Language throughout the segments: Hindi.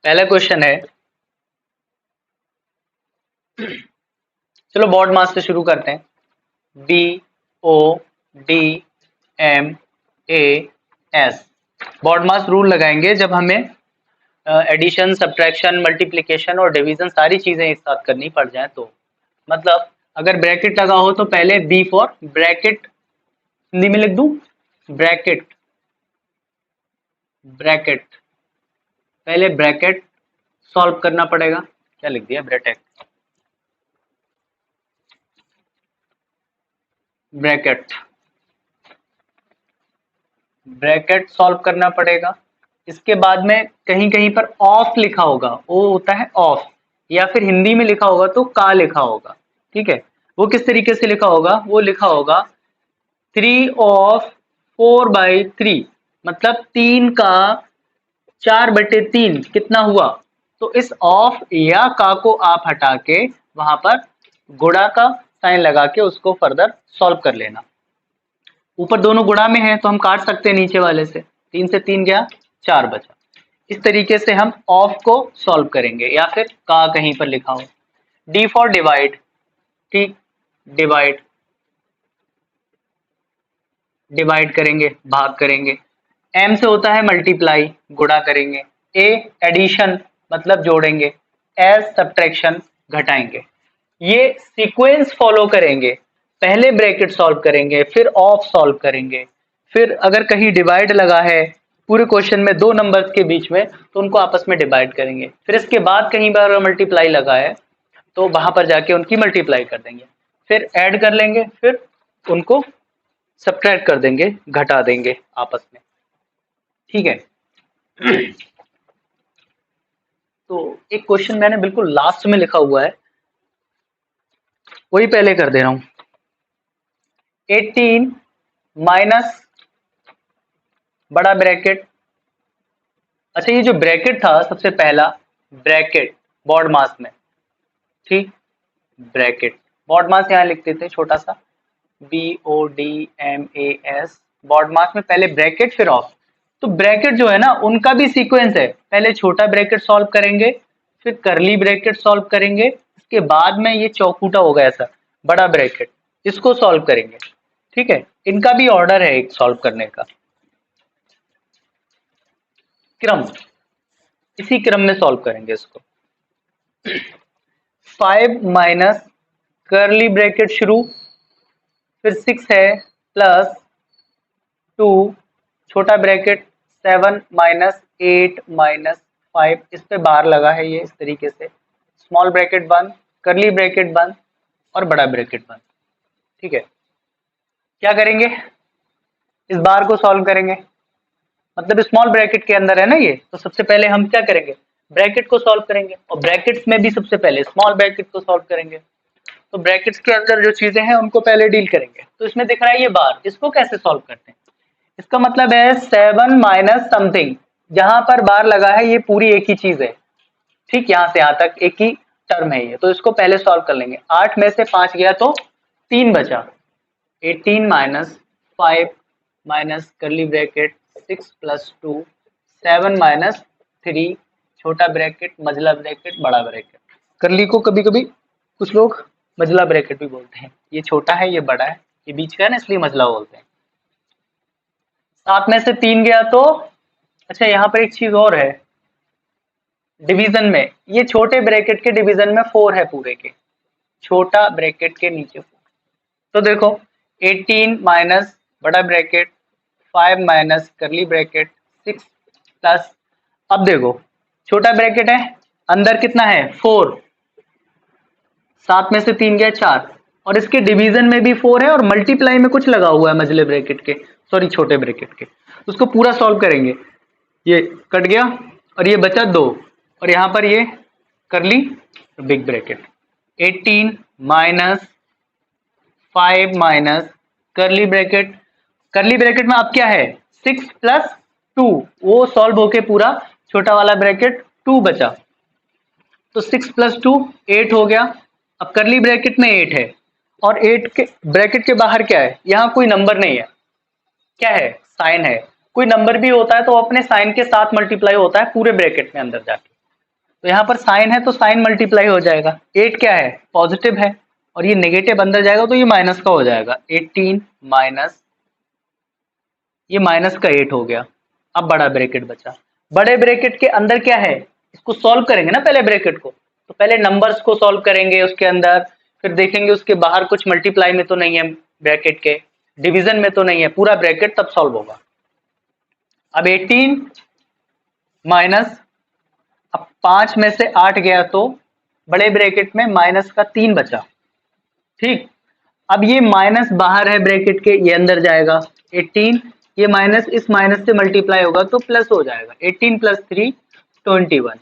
पहला क्वेश्चन है, चलो बॉड मास से शुरू करते हैं। BODMAS बॉड मास रूल लगाएंगे जब हमें एडिशन, सब्ट्रैक्शन, मल्टीप्लिकेशन और डिवीजन सारी चीजें एक साथ करनी पड़ जाए तो। मतलब अगर ब्रैकेट लगा हो तो पहले B फॉर ब्रैकेट हिंदी में लिख दूं, ब्रैकेट ब्रैकेट पहले ब्रैकेट सॉल्व करना पड़ेगा। क्या लिख दिया, ब्रैकेट ब्रैकेट ब्रैकेट सॉल्व करना पड़ेगा। इसके बाद में कहीं कहीं पर ऑफ लिखा होगा, वो होता है ऑफ, या फिर हिंदी में लिखा होगा तो का लिखा होगा। ठीक है, वो किस तरीके से लिखा होगा, वो लिखा होगा 3/4/3, मतलब 3 का 4/3 कितना हुआ। तो इस ऑफ या का को आप हटा के वहां पर गुणा का साइन लगा के उसको फर्दर सॉल्व कर लेना। ऊपर दोनों गुणा में है तो हम काट सकते हैं नीचे वाले से, 3 से 3 गया 4 बचा। इस तरीके से हम ऑफ को सॉल्व करेंगे, या फिर का कहीं पर लिखा हो। डी फॉर डिवाइड, ठीक, डिवाइड डिवाइड करेंगे, भाग करेंगे। एम से होता है मल्टीप्लाई, गुणा करेंगे। ए एडिशन मतलब जोड़ेंगे। एस सब्ट्रैक्शन घटाएंगे। ये सीक्वेंस फॉलो करेंगे, पहले ब्रैकेट सॉल्व करेंगे, फिर ऑफ सॉल्व करेंगे, फिर अगर कहीं डिवाइड लगा है पूरे क्वेश्चन में दो नंबर्स के बीच में तो उनको आपस में डिवाइड करेंगे। फिर इसके बाद कहीं बार मल्टीप्लाई लगा है तो वहां पर जाके उनकी मल्टीप्लाई कर देंगे, फिर ऐड कर लेंगे, फिर उनको सब्ट्रैक्ट कर देंगे, घटा देंगे आपस में। ठीक है। तो एक क्वेश्चन मैंने बिल्कुल लास्ट में लिखा हुआ है, वही पहले कर दे रहा हूं। 18 माइनस बड़ा ब्रैकेट। अच्छा, ये जो ब्रैकेट था सबसे पहला ब्रैकेट बॉड मास में, ठीक, ब्रैकेट बॉड मास यहाँ लिखते थे छोटा सा BODMAS। बॉड मास में पहले ब्रैकेट फिर ऑफ। तो ब्रैकेट जो है ना उनका भी सीक्वेंस है, पहले छोटा ब्रैकेट सॉल्व करेंगे, फिर करली ब्रैकेट सॉल्व करेंगे, इसके बाद में ये चौकूटा होगा ऐसा बड़ा ब्रैकेट, इसको सॉल्व करेंगे। ठीक है, इनका भी ऑर्डर है एक सॉल्व करने का, क्रम, इसी क्रम में सॉल्व करेंगे इसको। 5 माइनस करली ब्रैकेट शुरू, फिर 6 है प्लस 2 छोटा ब्रैकेट 7 माइनस 8 माइनस 5, इस पे बार लगा है ये इस तरीके से, स्मॉल ब्रैकेट बंद, करली ब्रैकेट बंद और बड़ा ब्रैकेट बंद। ठीक है, क्या करेंगे, इस बार को सॉल्व करेंगे, मतलब स्मॉल ब्रैकेट के अंदर है ना ये, तो सबसे पहले हम क्या करेंगे, ब्रैकेट को सॉल्व करेंगे, और ब्रैकेट्स में भी सबसे पहले स्मॉल ब्रैकेट को सॉल्व करेंगे। तो ब्रैकेट्स के अंदर जो चीजें हैं उनको पहले डील करेंगे। तो इसमें दिख रहा है ये बार, इसको कैसे सॉल्व करते हैं, इसका मतलब है 7 माइनस समथिंग, जहां पर बार लगा है ये पूरी एक ही चीज है। ठीक, यहां से यहां तक एक ही टर्म है ये, तो इसको पहले सॉल्व कर लेंगे। 8 में से 5 गया तो 3 बचा। 18 माइनस 5 माइनस करली ब्रैकेट 6 प्लस 2, 7 माइनस 3 छोटा ब्रैकेट मझला ब्रैकेट बड़ा ब्रैकेट। करली को कभी कभी कुछ लोग मझला ब्रैकेट भी बोलते हैं, ये छोटा है ये बड़ा है, ये बीच का है ना इसलिए मझला बोलते हैं। 7 में से 3 गया तो, अच्छा यहाँ पर एक चीज और है, डिवीजन में ये छोटे ब्रैकेट के डिवीजन में 4 है पूरे के, छोटा ब्रैकेट के नीचे 4। तो देखो 18 माइनस बड़ा ब्रैकेट 5 माइनस करली ब्रैकेट 6 प्लस, अब देखो छोटा ब्रैकेट है अंदर कितना है 4, 7 में से 3 गया 4, और इसके डिवीजन में भी 4 है और मल्टीप्लाई में कुछ लगा हुआ है मझले ब्रैकेट के, सॉरी छोटे ब्रैकेट के, उसको पूरा सॉल्व करेंगे। ये कट गया और ये बचा 2, और यहाँ पर ये करली बिग ब्रैकेट 18 माइनस 5 माइनस करली ब्रैकेट में अब क्या है 6 प्लस 2, वो सॉल्व होके पूरा छोटा वाला ब्रैकेट 2 बचा, तो 6 प्लस 2 8 हो गया। अब करली ब्रैकेट में 8 है और 8 के ब्रैकेट के बाहर क्या है, यहाँ कोई नंबर नहीं है, क्या है साइन है। कोई नंबर भी होता है तो अपने साइन के साथ मल्टीप्लाई होता है पूरे ब्रैकेट में अंदर जाके, तो यहाँ पर साइन है तो साइन मल्टीप्लाई हो जाएगा। 8 क्या है, पॉजिटिव है, और ये नेगेटिव अंदर जाएगा तो ये माइनस का हो जाएगा। 18 माइनस, ये माइनस का 8 हो गया। अब बड़ा ब्रैकेट बचा। बड़े ब्रैकेट के अंदर क्या है, इसको सॉल्व करेंगे ना पहले ब्रैकेट को, तो पहले नंबर्स को सॉल्व करेंगे उसके अंदर, फिर देखेंगे उसके बाहर कुछ मल्टीप्लाई में तो नहीं है, ब्रैकेट के डिवीजन में तो नहीं है, पूरा ब्रैकेट तब सॉल्व होगा। अब 18 माइनस, अब 5 में से 8 गया तो बड़े ब्रैकेट में माइनस का 3 बचा। ठीक, अब ये माइनस बाहर है ब्रैकेट के, ये अंदर जाएगा। 18, ये माइनस इस माइनस से मल्टीप्लाई होगा तो प्लस हो जाएगा। 18 प्लस 3 21।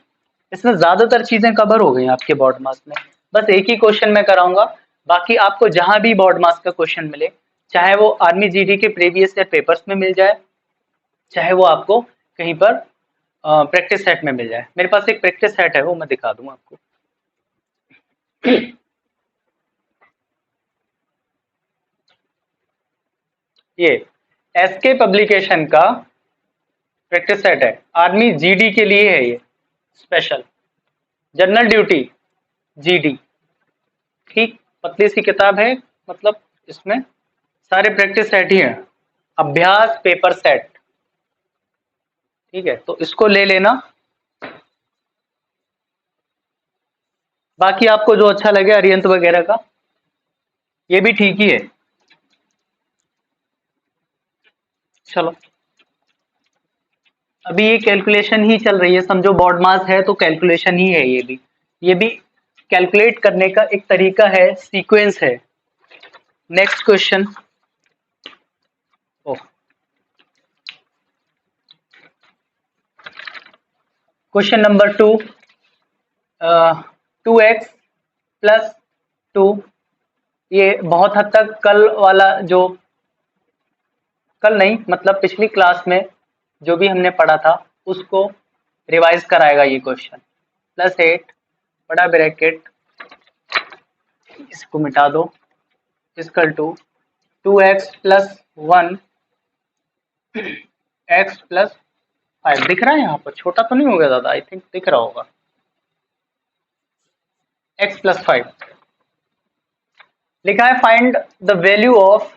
इसमें ज्यादातर चीजें कवर हो गई आपके बोर्ड मार्क्स में। बस एक ही क्वेश्चन मैं कराऊंगा, बाकी आपको जहां भी बोर्ड मार्क्स का क्वेश्चन मिले, चाहे वो आर्मी जीडी के प्रीवियस ईयर पेपर्स में मिल जाए, चाहे वो आपको कहीं पर प्रैक्टिस सेट में मिल जाए। मेरे पास एक प्रैक्टिस सेट है, वो मैं दिखा दूंगा आपको। ये एसके पब्लिकेशन का प्रैक्टिस सेट है, आर्मी जीडी के लिए है ये स्पेशल, जनरल ड्यूटी जीडी। ठीक, पतली सी किताब है, मतलब इसमें सारे प्रैक्टिस सेट ही हैं, अभ्यास पेपर सेट। ठीक है, तो इसको ले लेना, बाकी आपको जो अच्छा लगे अरियंत वगैरह का, ये भी ठीक ही है। चलो, अभी ये कैलकुलेशन ही चल रही है, समझो बोर्ड मास है तो कैलकुलेशन ही है, ये भी कैलकुलेट करने का एक तरीका है, सीक्वेंस है। Next question, question number 2, 2x plus 2, ये बहुत हद तक कल वाला, जो कल नहीं मतलब पिछली क्लास में जो भी हमने पढ़ा था उसको रिवाइज कराएगा ये क्वेश्चन। प्लस 8 बड़ा ब्रैकेट, इसको मिटा दो, equal to 2x plus 1 x plus 5। दिख रहा है यहाँ पर, छोटा तो नहीं हो गया दादा, आई थिंक दिख रहा होगा। x प्लस 5 लिखा है, find the value of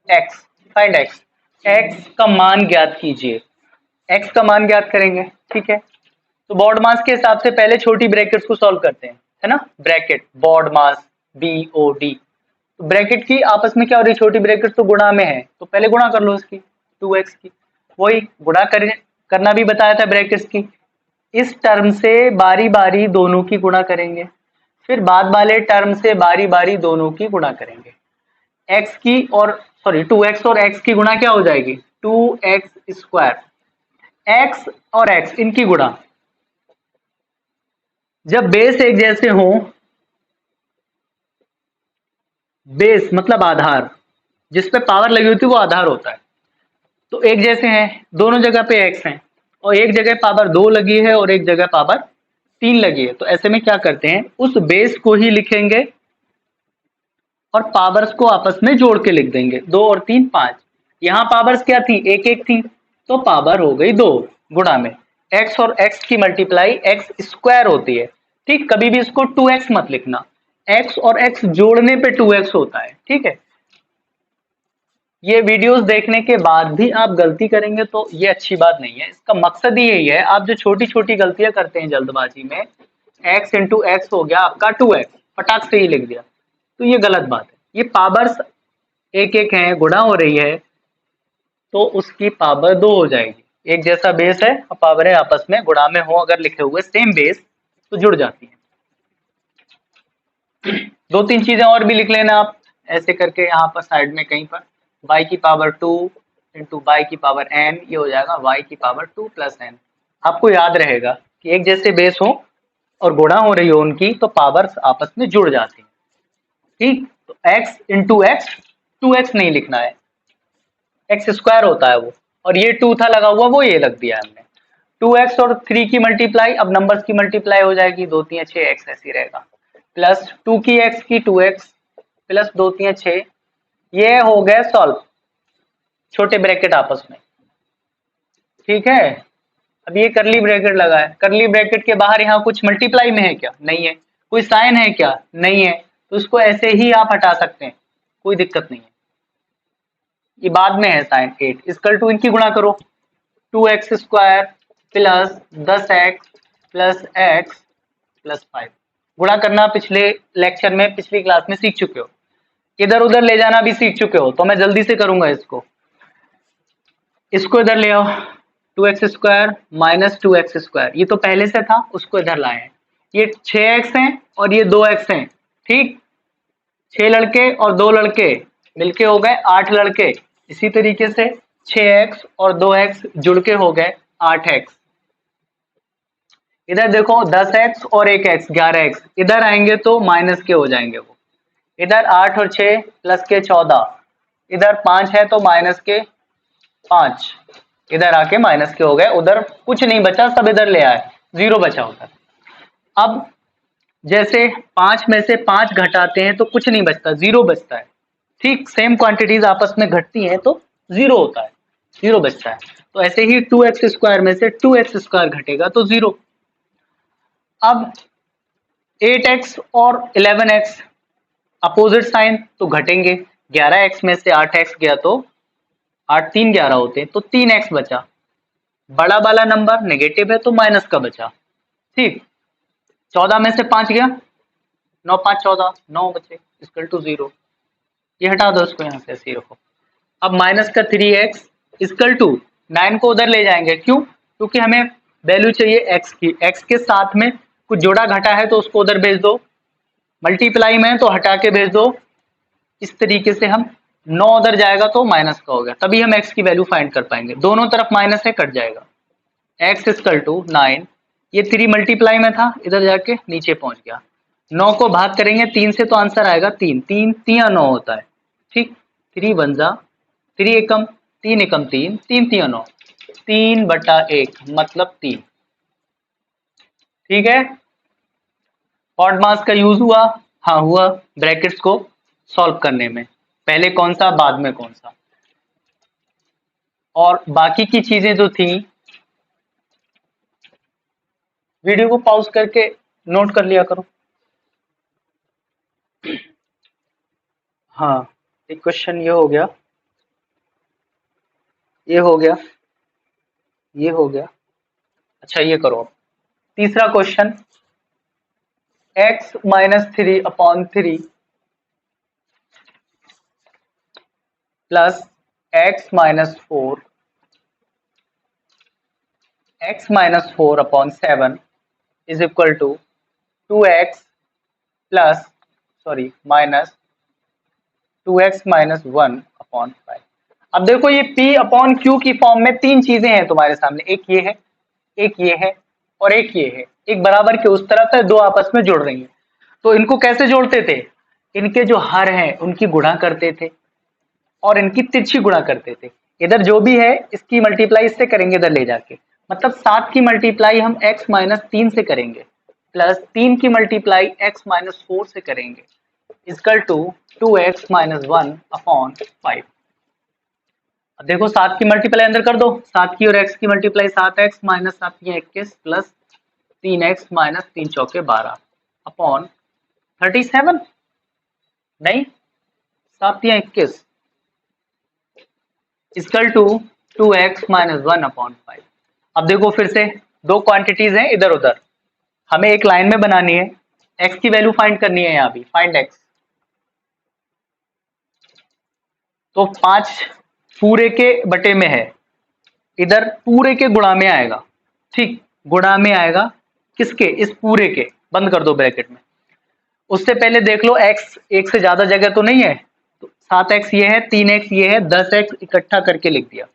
x, find x, x का मान ज्ञात कीजिए। x का मान ज्ञात करेंगे, ठीक है। तो बोर्ड मास के हिसाब से पहले छोटी ब्रैकेट्स को सॉल्व करते हैं, है ना। ब्रैकेट बोर्ड मास BOD, तो ब्रैकेट की आपस में क्या हो रही है, छोटी ब्रैकेट तो गुणा में है, तो पहले गुणा कर लो इसकी 2x की, वही गुणा करना भी बताया था ब्रैकेट्स की। इस टर्म से बारी बारी दोनों की गुणा करेंगे, फिर बाद वाले टर्म से बारी बारी दोनों की गुणा करेंगे। x की और सॉरी 2x और x की गुणा क्या हो जाएगी, 2x स्क्वायर। x और x इनकी गुणा, जब बेस एक जैसे हो, बेस मतलब आधार, जिस पे पावर लगी होती है वो आधार होता है, तो एक जैसे हैं, दोनों जगह पे x हैं, और एक जगह पावर 2 लगी है और एक जगह पावर 3 लगी है, तो ऐसे में क्या करते हैं, उस बेस को ही लिखेंगे और पावर्स को आपस में जोड़ के लिख देंगे, 2 और 3 5। यहाँ पावर्स क्या थी, एक एक थी, तो पावर हो गई 2 गुणा में। x और x की मल्टीप्लाई x स्क्वायर होती है, ठीक। कभी भी इसको 2x मत लिखना, x और x जोड़ने पे 2x होता है, ठीक है। ये वीडियोस देखने के बाद भी आप गलती करेंगे तो ये अच्छी बात नहीं है। इसका मकसद ही यही है, आप जो छोटी छोटी गलतियां करते हैं जल्दबाजी में, x इंटू एक्स हो गया आपका 2x, फटाक से ही लिख दिया, तो ये गलत बात है। ये पावर्स एक एक हैं, गुणा हो रही है, तो उसकी पावर 2 हो जाएगी। एक जैसा बेस है और पावर है आपस में गुणा में हो अगर लिखे हुए सेम बेस, तो जुड़ जाती है। दो तीन चीजें और भी लिख लेना आप ऐसे करके, यहाँ पर साइड में कहीं पर y की पावर 2 इंटू y की पावर n, ये हो जाएगा y की पावर 2 प्लस n। आपको याद रहेगा कि एक जैसे बेस हो और गुणा हो रही हो उनकी, तो पावर्स आपस में जुड़ जाती हैं, ठीक। तो x इंटू एक्स, 2x नहीं लिखना है, एक्स स्क्वायर होता है वो, और ये 2 था लगा हुआ, वो ये लग दिया हमने। 2x और 3 की मल्टीप्लाई, अब नंबर्स की मल्टीप्लाई हो जाएगी, 2 3 6 x ऐसी रहेगा, प्लस 2 की x की 2x प्लस 2 3 6, ये हो गए सॉल्व, छोटे ब्रैकेट आपस में, ठीक है। अब ये करली ब्रैकेट लगा है, करली ब्रैकेट के बाहर यहाँ कुछ मल्टीप्लाई में है क्या? नहीं है। कोई साइन है क्या? नहीं है। तो इसको ऐसे ही आप हटा सकते हैं, कोई दिक्कत नहीं है। ये बाद में है साइन 8 इक्वल टू इनकी गुणा करो, 2x² plus 10x plus x plus 5। गुणा करना पिछले लेक्चर में, पिछली क्लास में सीख चुके हो। इधर उधर ले जाना भी सीख चुके हो, तो मैं जल्दी से करूंगा इसको इधर ले आओ, 2x² माइनस 2x², ये तो पहले से था, उसको इधर लाए हैं। ये 6x है और ये 2x है, ठीक। 6 लड़के और 2 लड़के मिलके हो गए 8 लड़के। इसी तरीके से 6x और 2x जुड़ के हो गए 8x। इधर देखो 10x और 1x 11x, इधर आएंगे तो माइनस के हो जाएंगे वो। इधर 8 और 6 प्लस के 14, इधर 5 है तो माइनस के 5, इधर आके माइनस के हो गए। उधर कुछ नहीं बचा, सब इधर ले आए, 0 बचा उधर। अब जैसे 5 में से 5 घटाते हैं तो कुछ नहीं बचता, 0 बचता है, ठीक। सेम क्वांटिटीज आपस में घटती हैं तो 0 होता है, 0 बचता है। तो ऐसे ही 2x² में से 2x² घटेगा तो 0। अब 8x और 11x अपोजिट साइन तो घटेंगे, 11x में से 8x गया तो 8 3 11 होते हैं, तो 3x बचा। बड़ा वाला नंबर नेगेटिव है तो माइनस का बचा, ठीक। 14 में से 5 गया, 9 5 14, 9 बचे इक्वल टू 0। ये हटा दो, इसको यहाँ से ऐसे ही रखो। अब माइनस का 3x इक्वल टू 9 को उधर ले जाएंगे, क्यों? क्योंकि हमें वैल्यू चाहिए x की, x के साथ में कुछ जोड़ा घटा है तो उसको उधर भेज दो, मल्टीप्लाई में तो हटा के भेज दो। इस तरीके से हम 9 उधर जाएगा तो माइनस का हो गया, तभी हम x की वैल्यू फाइंड कर पाएंगे। दोनों तरफ माइनस है, कट जाएगा। x इक्वल टू 9, ये 3 मल्टीप्लाई में था, इधर जाके नीचे पहुंच गया। 9 को भाग करेंगे 3 से तो आंसर आएगा 3, 3 3 9 होता है, ठीक। 3 1 जा 3 एकम 3 एकम 3, 3 3 9, 3/1 मतलब 3, ठीक है। ऑड मास का यूज हुआ? हाँ हुआ, ब्रैकेट्स को सॉल्व करने में, पहले कौन सा बाद में कौन सा। और बाकी की चीजें जो थी, वीडियो को पॉज करके नोट कर लिया करो। हाँ, एक क्वेश्चन ये हो गया, ये हो गया, ये हो गया। अच्छा ये करो अब तीसरा question, x minus 3/3 plus x minus 4, x minus 4/7 is equal to 2x plus minus 2x minus 1/5। अब देखो ये P/Q की फॉर्म में 3 चीजें हैं तुम्हारे सामने, एक ये है, एक ये है और एक ये है। एक बराबर के उस तरफ है, दो आपस में जुड़ रही हैं। तो इनको कैसे जोड़ते थे? इनके जो हर हैं उनकी गुणा करते थे और इनकी तिरछी गुणा करते थे। इधर जो भी है इसकी मल्टीप्लाई इससे करेंगे इधर ले जाके, मतलब 7 की मल्टीप्लाई हम x माइनस 3 से करेंगे प्लस 3 की मल्टीप्लाई x माइनस 4 से करेंगे इक्वल टू 2x माइनस 1/5। अब देखो 7 की मल्टीप्लाई अंदर कर दो, 7 की और x की multiply 7x minus 7 21 plus 3x minus 3 चौके 12 अपॉन 37, नहीं 7 21 इक्वल टू 2x माइनस 1/5। अब देखो फिर से दो क्वांटिटीज हैं इधर उधर, हमें एक लाइन में बनानी है, x की वैल्यू फाइंड करनी है। यहाँ भी फाइंड x, तो 5 पूरे के बटे में है, इधर पूरे के गुणा में आएगा, ठीक। गुणा में आएगा किसके? इस पूरे के, बंद कर दो ब्रैकेट में। उससे पहले देख लो x एक से ज्यादा जगह तो नहीं है, तो 7x ये है, 3x ये है, 10x इकट्ठा करके लिख दिया,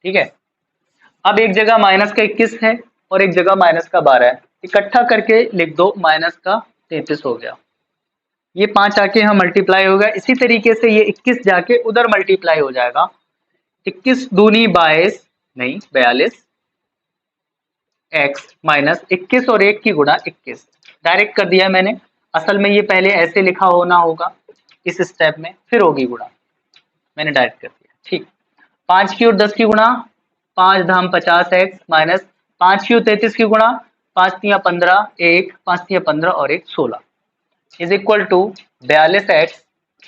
ठीक है। अब एक जगह माइनस का 21 है और एक जगह माइनस का 12 है, इकट्ठा करके लिख दो, माइनस का 33 हो गया। ये 5 आके यहाँ मल्टीप्लाई होगा, इसी तरीके से ये 21 जाके उधर मल्टीप्लाई हो जाएगा। 21 दूनी 22 नहीं 42 x माइनस 21 और 1 की गुणा 21, डायरेक्ट कर दिया मैंने। असल में ये पहले ऐसे लिखा होना होगा इस स्टेप में, फिर होगी गुणा, मैंने डायरेक्ट कर दिया, ठीक। 5 की और 10 की गुणा, 5 धाम 50x माइनस 5 क्यों 33 की गुणा, 5 तिया 15, 1 5 तिया 15 और 1 16 is equal to 42x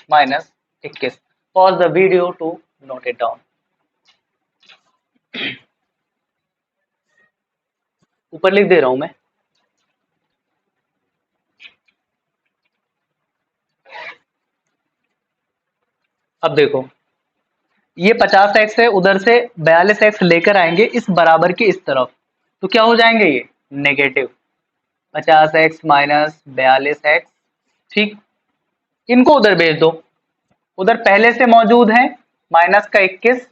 minus 21। Pause the video to note it down. ऊपर लिख दे रहा हूं मैं। अब देखो ये 50x है, उधर से 42x लेकर आएंगे इस बराबर के इस तरफ, तो क्या हो जाएंगे ये नेगेटिव 50x माइनस 42x। ठीक, इनको उधर भेज दो, उधर पहले से मौजूद है माइनस का 21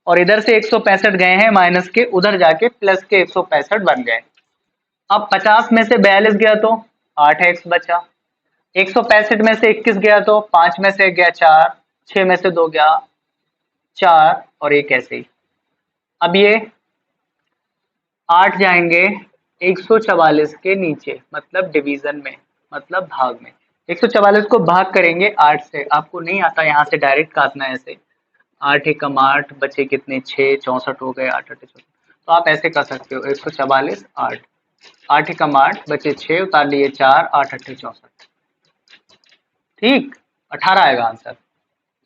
और इधर से 165 गए हैं माइनस के, उधर जाके प्लस के 165 बन गए। अब 50 में से 42 गया तो 8x बचा, 165 में से 21 गया तो 5 में से गया 4, 6 में से 2 गया 4 और 1 ऐसे ही। अब ये 8 जाएंगे 144 के नीचे, मतलब डिवीजन में, मतलब भाग में। 144 को भाग करेंगे 8 से, आपको नहीं आता यहाँ से डायरेक्ट काटना है ऐसे, 8 एकम 8 बचे कितने 6, 64 हो गए, 8 8 64, तो आप ऐसे कर सकते हो 144 8, 8 एकम 8 बचे 6 उतार लिए 4, 8 8 64। ठीक, 18 आएगा आंसर।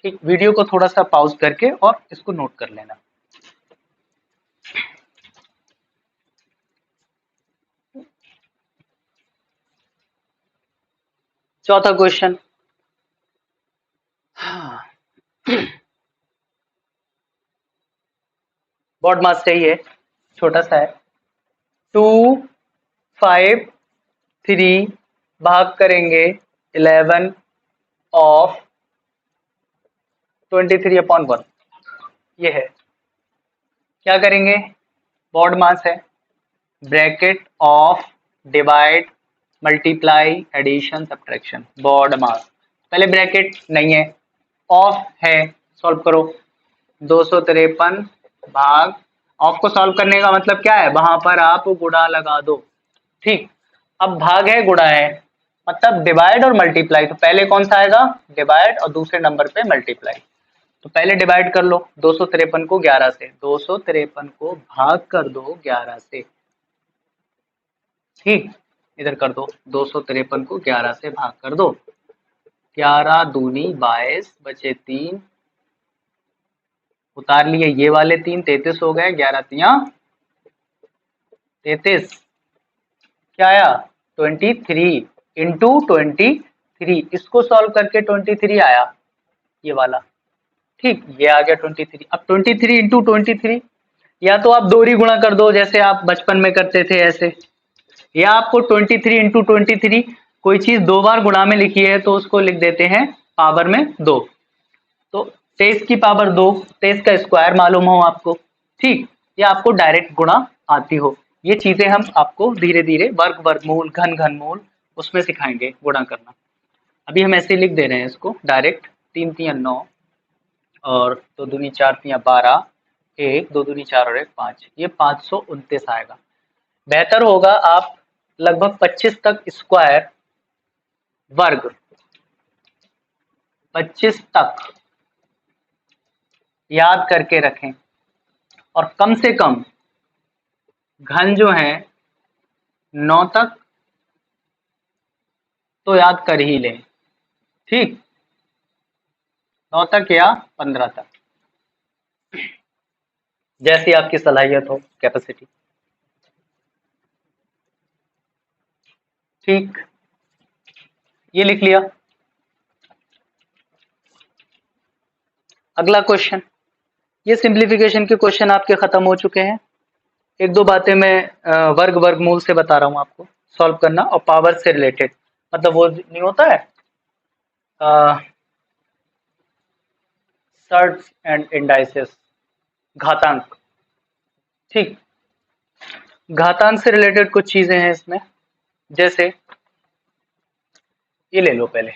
ठीक, वीडियो को थोड़ा सा पॉज करके और इसको नोट कर लेना। चौथा क्वेश्चन, बॉड मास चाहिए, छोटा सा है। 2 5 3 भाग करेंगे 11 ऑफ 23/1, ये है। क्या करेंगे, बॉड मास है, bracket of divide multiply addition subtraction, BODMAS. पहले ब्रैकेट नहीं है, ऑफ है, सॉल्व करो। 253 भाग, ऑफ को सॉल्व करने का मतलब क्या है, वहां पर आप गुणा लगा दो। ठीक, अब भाग है गुणा है, मतलब डिवाइड और मल्टीप्लाई, तो पहले कौन सा आएगा डिवाइड और दूसरे नंबर पे मल्टीप्लाई। तो पहले डिवाइड कर लो 253 को 11 से, 253 को भाग कर दो 11 से। ठीक, इधर कर दो 253 को 11 से भाग कर दो, 11 दूनी 22 बचे 3, उतार लिए ये वाले 3, 33 हो गए, 11 तिया 33, क्या आया 23 इंटू 23, इसको सॉल्व करके 23 आया ये वाला। ठीक, ये आ गया 23। अब 23 इंटू 23, या तो आप दोहरी गुणा कर दो जैसे आप बचपन में करते थे ऐसे, या आपको 23 इंटू 23, कोई चीज 2 बार गुणा में लिखी है तो उसको लिख देते हैं पावर में 2, तो 23 की पावर 2, 23 का स्क्वायर मालूम हो आपको। ठीक, या आपको डायरेक्ट गुणा आती हो, ये चीजें हम आपको धीरे धीरे वर्ग वर्गमूल घन घनमूल उसमें सिखाएंगे गुणा करना। अभी हम ऐसे लिख दे रहे हैं इसको डायरेक्ट, 3 तिया 9 और 2 दूनी 4 तिया 12, 1 2 दूनी 4 और 1 5, ये 529 आएगा। बेहतर होगा आप लगभग 25 तक स्क्वायर वर्ग 25 तक याद करके रखें, और कम से कम घन जो है 9 तक तो याद कर ही लें। ठीक, 9 तक या 15 तक, जैसी आपकी सलाहियत हो, कैपेसिटी। ठीक, ये लिख लिया। अगला क्वेश्चन, ये सिंप्लीफिकेशन के क्वेश्चन आपके खत्म हो चुके हैं। एक दो बातें मैं वर्ग वर्गमूल से बता रहा हूं आपको सॉल्व करना, और पावर से रिलेटेड, मतलब वो नहीं होता है सर्ट्स एंड इंडाइसेस, घातांक। ठीक, घातांक से रिलेटेड कुछ चीजें हैं इसमें, जैसे ये ले लो पहले,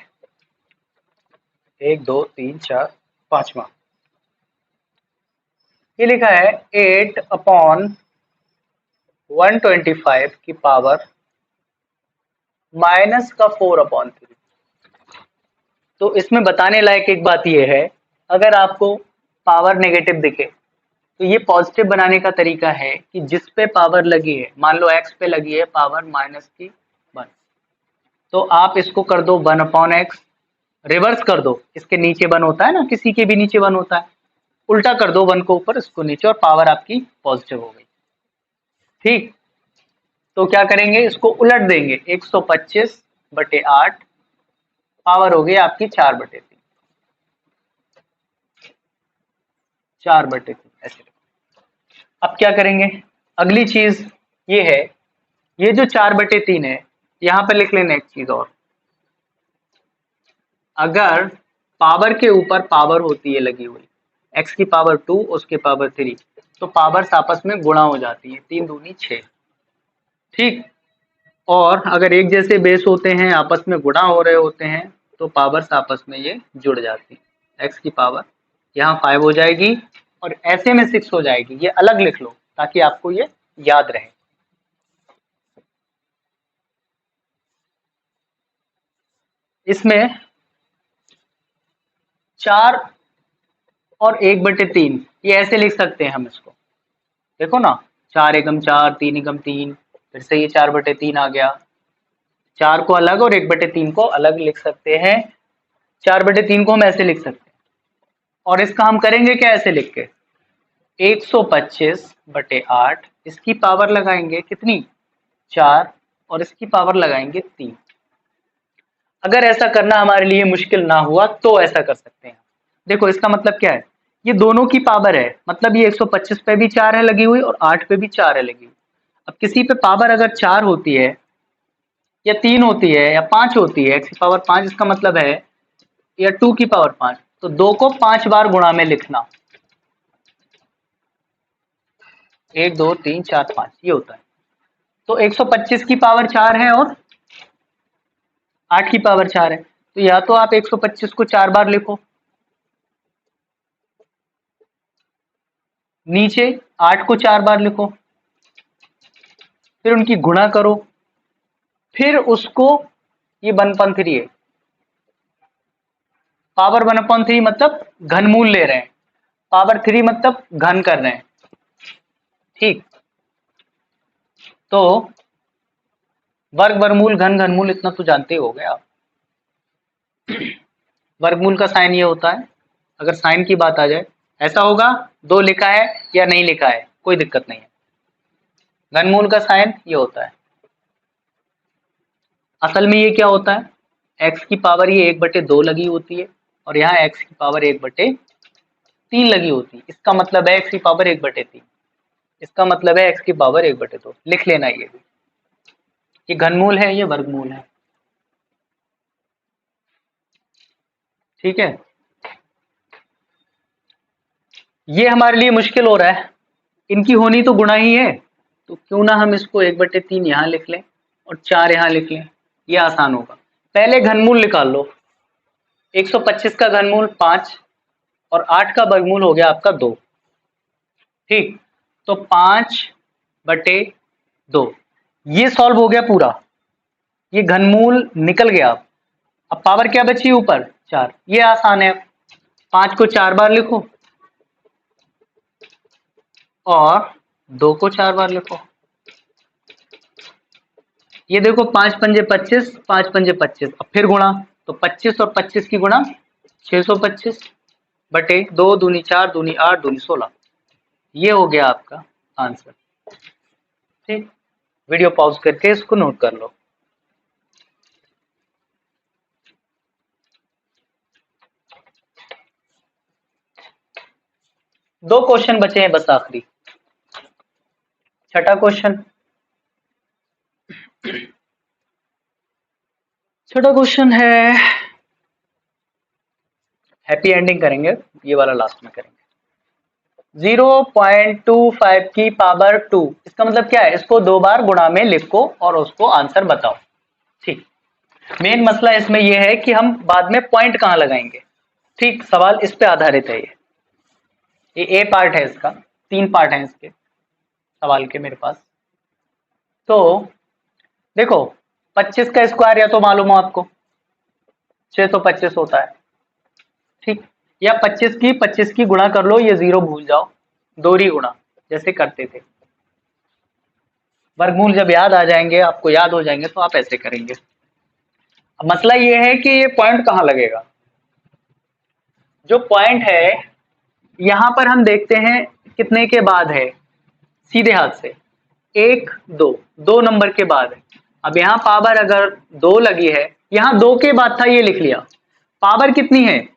1 2 3 4 5वां, ये लिखा है 8/125 की पावर माइनस का 4/3। तो इसमें बताने लायक एक बात यह है, अगर आपको पावर नेगेटिव दिखे तो ये पॉजिटिव बनाने का तरीका है कि जिस पे पावर लगी है, मान लो x पे लगी है पावर -1, तो आप इसको कर दो 1/x, रिवर्स कर दो, इसके नीचे 1 होता है ना, किसी के भी नीचे 1 होता है, उल्टा कर दो 1 को ऊपर, इसको नीचे, और पावर आपकी पॉजिटिव हो गई। ठीक, तो क्या करेंगे, इसको उलट देंगे, 125/8 पावर हो गई आपकी 4/3, 4/3 ऐसे। अब क्या करेंगे, अगली चीज ये है, ये जो 4/3 है, यहां पर लिख लेना एक चीज और, अगर पावर के ऊपर पावर होती है लगी हुई, x की पावर 2 उसके पावर 3, तो पावर्स आपस में गुणा हो जाती है, 3 दूनी 6। ठीक, और अगर एक जैसे बेस होते हैं, आपस में गुणा हो रहे होते हैं, तो पावर्स आपस में ये जुड़ जाती है, x की पावर यहाँ 5 हो जाएगी और ऐसे में 6 हो जाएगी। ये अलग लिख लो ताकि आपको ये याद रहे। इसमें 4 और 1/3 ये ऐसे लिख सकते हैं हम इसको, देखो ना, 4 एकम 4, 3 एकम 3, फिर से ये 4/3 आ गया। 4 को अलग और 1/3 को अलग लिख सकते हैं। 4/3 को हम ऐसे लिख सकते हैं, और इसका हम करेंगे क्या, ऐसे लिख के 125/8, इसकी पावर लगाएंगे कितनी, 4, और इसकी पावर लगाएंगे 3। अगर ऐसा करना हमारे लिए मुश्किल ना हुआ तो ऐसा कर सकते हैं। देखो इसका मतलब क्या है, ये दोनों की पावर है, मतलब ये 125 पे भी 4 है लगी हुई और 8 पे भी 4 है लगी हुई। अब किसी पे पावर अगर 4 होती है या 3 होती है या 5 होती है, x की पावर 5, इसका मतलब है, या 2 की पावर 5, तो 2 को 5 बार गुणा में लिखना, 1 2 3 4 5 ये होता है। तो 125 की पावर 4 है और 8 की पावर 4 है, तो या तो आप 125 को 4 बार लिखो, नीचे 8 को 4 बार लिखो, फिर उनकी गुणा करो, फिर उसको, ये 1/3 है, पावर 1/3 मतलब घनमूल ले रहे हैं, पावर 3 मतलब घन कर रहे हैं। ठीक, तो वर्ग वर्गमूल घन घनमूल इतना तो जानते हो गए आप। वर्गमूल का साइन ये होता है, अगर साइन की बात आ जाए, ऐसा होगा 2 लिखा है या नहीं लिखा है कोई दिक्कत नहीं है, घनमूल का साइन ये होता है। असल में ये क्या होता है, x की पावर ये 1/2 लगी होती है और यहाँ x की पावर 1/3 लगी होती है, इसका मतलब है x की पावर 1/3, इसका मतलब है x की पावर 1/2, लिख लेना ये भी, ये घनमूल है ये वर्गमूल है। ठीक है, ये हमारे लिए मुश्किल हो रहा है, इनकी होनी तो गुणा ही है, तो क्यों ना हम इसको 1/3 यहाँ लिख लें और 4 यहाँ लिख लें, ये आसान होगा। पहले घनमूल निकाल लो, 125 का घनमूल 5 और 8 का वर्गमूल हो गया आपका 2। ठीक, तो 5/2 ये सॉल्व हो गया पूरा, ये घनमूल निकल गया। अब पावर क्या बची ऊपर, 4, ये आसान है, 5 को 4 बार लिखो और 2 को 4 बार लिखो, ये देखो 5 पंजे 25, 5 पंजे 25, अब फिर गुणा, तो 25 और 25 की गुणा 625/2 दूनी 4 दूनी 8 दूनी 16, ये हो गया आपका आंसर। ठीक, वीडियो पॉज करके इसको नोट कर लो। दो क्वेश्चन बचे हैं बस आखिरी, छठा क्वेश्चन, छठा क्वेश्चन है, हैप्पी एंडिंग करेंगे, ये वाला लास्ट में करेंगे। 0.25 की पावर 2, इसका मतलब क्या है, इसको 2 बार गुणा में लिखो और उसको आंसर बताओ। ठीक, मेन मसला इसमें यह है कि हम बाद में पॉइंट कहां लगाएंगे। ठीक, सवाल इस पे आधारित है, ये ए पार्ट है इसका, 3 पार्ट है इसके सवाल के मेरे पास। तो देखो 25 का स्क्वायर या तो मालूम हो आपको 625 होता है। ठीक, या 25 की गुणा कर लो, ये 0 भूल जाओ, दोहरी गुणा जैसे करते थे। वर्गमूल जब याद आ जाएंगे, आपको याद हो जाएंगे, तो आप ऐसे करेंगे। अब मसला ये है कि ये पॉइंट कहाँ लगेगा। जो पॉइंट है यहां पर हम देखते हैं कितने के बाद है, सीधे हाथ से 1 2 2 नंबर के बाद है। अब यहाँ पावर अगर 2 लगी है, यहाँ 2 के बाद था, ये लिख लिया। पावर कितनी है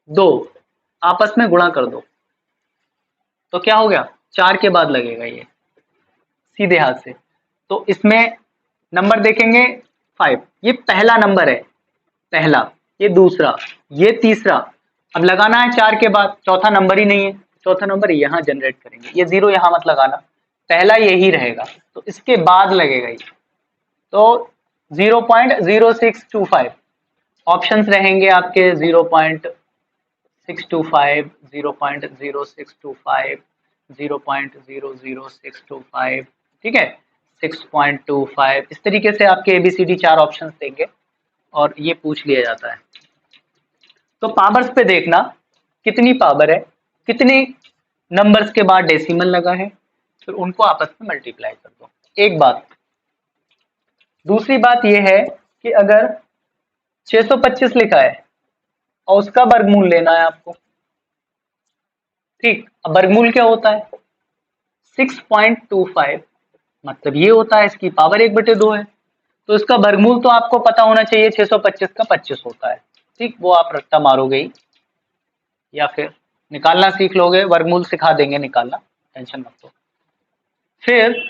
2, आपस में गुणा कर दो तो क्या हो गया, 4 के बाद लगेगा ये सीधे हाथ से। तो इसमें नंबर देखेंगे 5, ये पहला नंबर है, पहला, ये दूसरा, ये तीसरा। अब लगाना है 4 के बाद, चौथा नंबर ही नहीं है, चौथा नंबर यहां जनरेट करेंगे, ये 0 यहां मत लगाना, पहला यही रहेगा, तो इसके बाद लगेगा ये। तो 0.0625 ऑप्शंस रहेंगे आपके, 0.625, 0.0625, 0.00625, ठीक है, 6.25, इस तरीके से आपके ABCD 4 ऑप्शंस देंगे और ये पूछ लिया जाता है। तो पावर्स पे देखना कितनी पावर है, कितने नंबर्स के बाद डेसिमल लगा है, फिर उनको आपस में मल्टीप्लाई कर दो, एक बात। दूसरी बात यह है कि अगर 625 लिखा है और उसका वर्गमूल लेना है आपको, ठीक। अब वर्गमूल क्या होता है, 6.25, मतलब ये होता है इसकी पावर 1/2 है, तो इसका वर्गमूल तो आपको पता होना चाहिए, 625 का 25 होता है, ठीक। वो आप रट्टा मारोगे ही या फिर निकालना सीख लोगे, वर्गमूल सिखा देंगे निकालना, टेंशन मत लो। फिर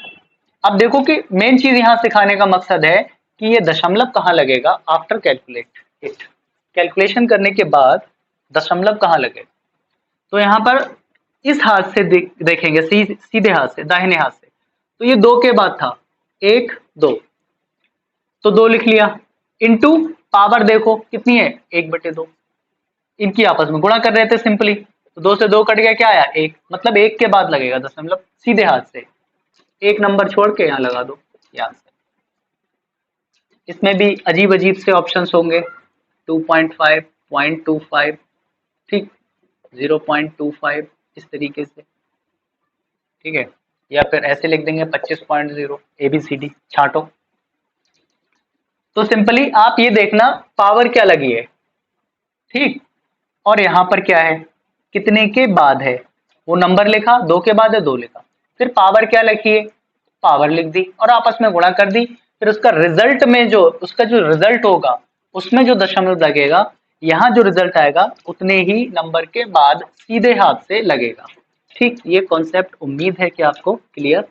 अब देखो कि मेन चीज यहां सिखाने का मकसद है कि ये दशमलव कहां लगेगा आफ्टर कैलकुलेट इट, कैलकुलेशन करने के बाद दशमलव कहां लगेगा। तो यहाँ पर इस हाथ से देखेंगे, सीधे हाथ से, दाहिने हाथ से, तो ये 2 के बाद था, 1 2, तो 2 लिख लिया, इनटू पावर देखो कितनी है 1/2, इनकी आपस में गुणा कर रहे थे सिंपली, तो 2 से 2 कट गया, क्या आया 1, मतलब 1 के बाद लगेगा दशमलव, सीधे हाथ से एक नंबर छोड़ के यहाँ लगा दो यहाँ से। इसमें भी अजीब अजीब से ऑप्शंस होंगे, 2.5, 0.25, ठीक, 0.25, इस तरीके से, ठीक है, या फिर ऐसे लिख देंगे 25.0, ABCD छाटो। तो सिंपली आप ये देखना पावर क्या लगी है, ठीक, और यहाँ पर क्या है, कितने के बाद है, वो नंबर लिखा, 2 के बाद है 2 लिखा, फिर पावर क्या लिखी है, पावर लिख दी और आपस में गुणा कर दी, फिर उसका रिजल्ट में जो उसका जो रिजल्ट होगा उसमें जो दशमलव लगेगा, यहाँ जो रिजल्ट आएगा उतने ही नंबर के बाद सीधे हाथ से लगेगा, ठीक। ये कॉन्सेप्ट उम्मीद है कि आपको क्लियर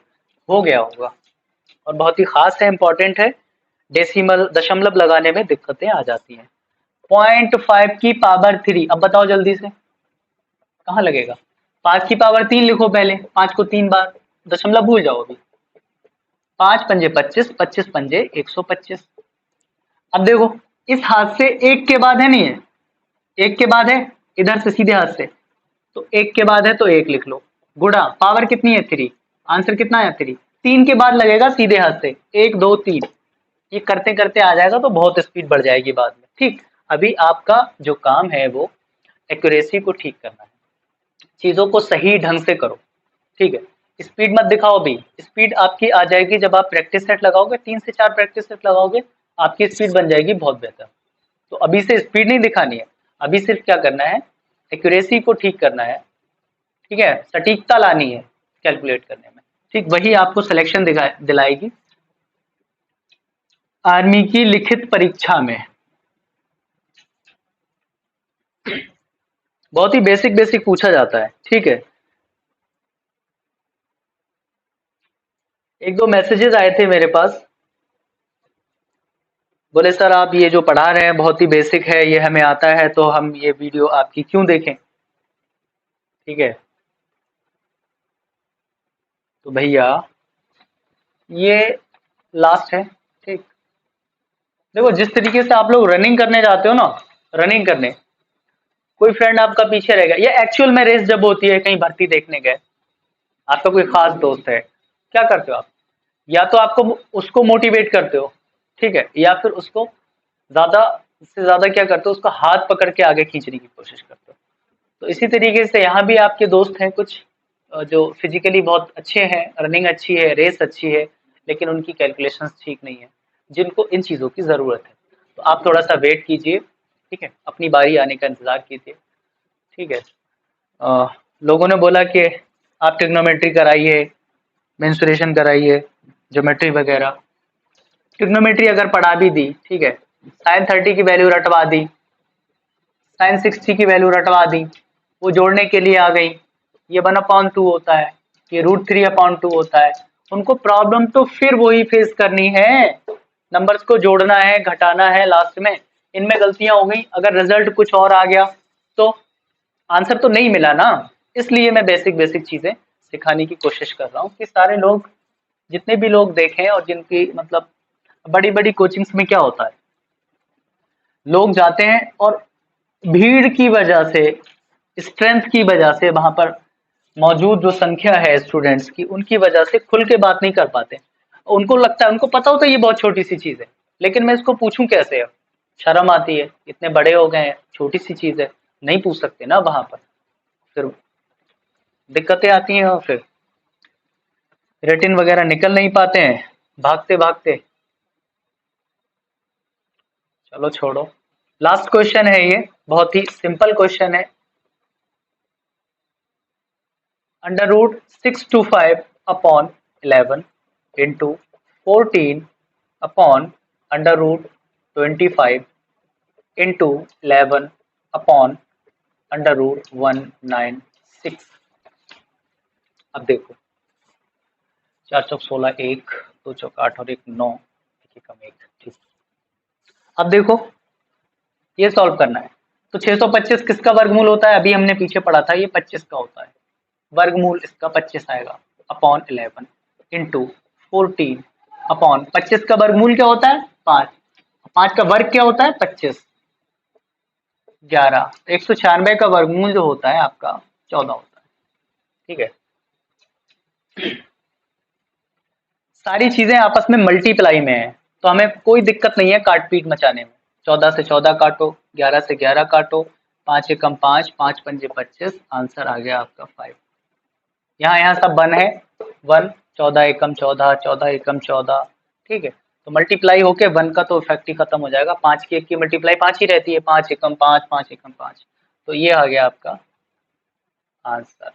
हो गया होगा और बहुत ही खास है, इंपॉर्टेंट है, डेसिमल दशमलव लगाने में दिक्कतें आ जाती हैं। 0.5 की पावर 3, अब बताओ जल्दी से कहाँ लगेगा, 5 की पावर 3 लिखो पहले, 5 को 3 बार, दशमलव भूल जाओ अभी, 5 पंजे 25, 25 पंजे 125। अब देखो इस हाथ से 1 के बाद है, नहीं है, 1 के बाद है, इधर से सीधे हाथ से, तो 1 के बाद है तो 1 लिख लो, गुणा पावर कितनी है 3, आंसर कितना है 3, 3 के बाद लगेगा सीधे हाथ से, 1 2 3, ये करते करते आ जाएगा तो बहुत स्पीड बढ़ जाएगी बाद में, ठीक। अभी आपका जो काम है वो एक्यूरेसी को ठीक करना है, चीजों को सही ढंग से करो, ठीक है। स्पीड मत दिखाओ, भी स्पीड आपकी आ जाएगी जब आप प्रैक्टिस सेट लगाओगे, 3 से 4 प्रैक्टिस सेट लगाओगे, आपकी स्पीड बन जाएगी बहुत बेहतर। तो अभी से स्पीड नहीं दिखानी है, अभी सिर्फ क्या करना है, एक्यूरेसी को ठीक करना है, ठीक है, सटीकता लानी है कैलकुलेट करने में, ठीक। वही आपको सिलेक्शन दिलाएगी आर्मी की लिखित परीक्षा में। बहुत ही बेसिक बेसिक पूछा जाता है, ठीक है। एक दो मैसेजेस आए थे मेरे पास, बोले सर आप ये जो पढ़ा रहे हैं बहुत ही बेसिक है, ये हमें आता है, तो हम ये वीडियो आपकी क्यों देखें, ठीक है। तो भैया ये लास्ट है, ठीक। देखो जिस तरीके से आप लोग रनिंग करने जाते हो ना, रनिंग करने, कोई फ्रेंड आपका पीछे रह गया, या एक्चुअल में रेस जब होती है, कहीं भर्ती देखने गए, आपका कोई खास दोस्त है, क्या करते हो आप, या तो आपको उसको मोटिवेट करते हो, ठीक है, या फिर उसको ज्यादा से ज्यादा क्या करते हो, उसका हाथ पकड़ के आगे खींचने की कोशिश करते हो। तो इसी तरीके से यहाँ भी आपके दोस्त हैं कुछ, जो फिजिकली बहुत अच्छे हैं, रनिंग अच्छी है, रेस अच्छी है, लेकिन उनकी कैलकुलेशंस ठीक नहीं है, जिनको इन चीज़ों की ज़रूरत है। तो आप थोड़ा सा वेट कीजिए, ठीक है, अपनी बारी आने का इंतज़ार कीजिए, ठीक है। लोगों ने बोला कि आप ट्रिग्नोमेट्री कराइए, मेंसुरेशन कराइए, ज्योमेट्री वगैरह। ट्रिग्नोमेट्री अगर पढ़ा भी दी, ठीक है, साइन 30 की वैल्यू रटवा दी, साइन 60 की वैल्यू रटवा दी, वो जोड़ने के लिए आ गई, ये 1/2 होता है, ये √3/2 होता है। उनको प्रॉब्लम तो फिर वही फेस करनी है, नंबर्स को जोड़ना है, घटाना है, लास्ट में इनमें गलतियां हो गई, अगर रिजल्ट कुछ और आ गया तो आंसर तो नहीं मिला ना। इसलिए मैं बेसिक बेसिक चीजें सिखाने की कोशिश कर रहा हूँ कि सारे लोग, जितने भी लोग देखें, और जिनकी मतलब बड़ी बड़ी कोचिंग्स में क्या होता है, लोग जाते हैं और भीड़ की वजह से, स्ट्रेंथ की वजह से, वहां पर मौजूद जो संख्या है स्टूडेंट्स की, उनकी वजह से खुल के बात नहीं कर पाते। उनको लगता है, उनको पता होता है ये बहुत छोटी सी चीज है, लेकिन मैं इसको पूछूं कैसे, अब शर्म आती है, इतने बड़े हो गए हैं, छोटी सी चीज है, नहीं पूछ सकते ना वहां पर, फिर दिक्कतें आती हैं, और फिर रेटिन वगैरह निकल नहीं पाते हैं भागते भागते। चलो छोड़ो, लास्ट क्वेश्चन है ये, बहुत ही सिंपल क्वेश्चन है। √625/11 इंटू 14/√25 इंटू 11/√196। अब देखो, 4 चौक 16, 1 2 चौक 8 और 1 9, 1 एकम 1, ठीक। अब देखो, ये सॉल्व करना है, तो 625 किसका वर्गमूल होता है, अभी हमने पीछे पढ़ा था, ये 25 का होता है, वर्गमूल इसका 25 आएगा, अपॉन 11 इंटू 14 अपॉन 25 का वर्गमूल क्या होता है, 5, 5 का वर्ग क्या होता है, 25, 11, 196 का वर्गमूल जो होता है आपका 14 होता है, ठीक है। सारी चीजें आपस में मल्टीप्लाई में है, तो हमें कोई दिक्कत नहीं है काट पीट मचाने में। 14 से 14 काटो, 11 से 11 काटो, 5 एकम 5, 5 पंजे 25, आंसर आ गया आपका 5। यहाँ यहाँ सब 1 है, 1, 14 एकम 14, 14 एकम 14, ठीक है। तो मल्टीप्लाई होके 1 का तो इफेक्ट ही खत्म हो जाएगा, 5 की 1 की मल्टीप्लाई 5 ही रहती है, 5 एकम 5, 5 एकम 5, तो ये आ गया आपका आंसर।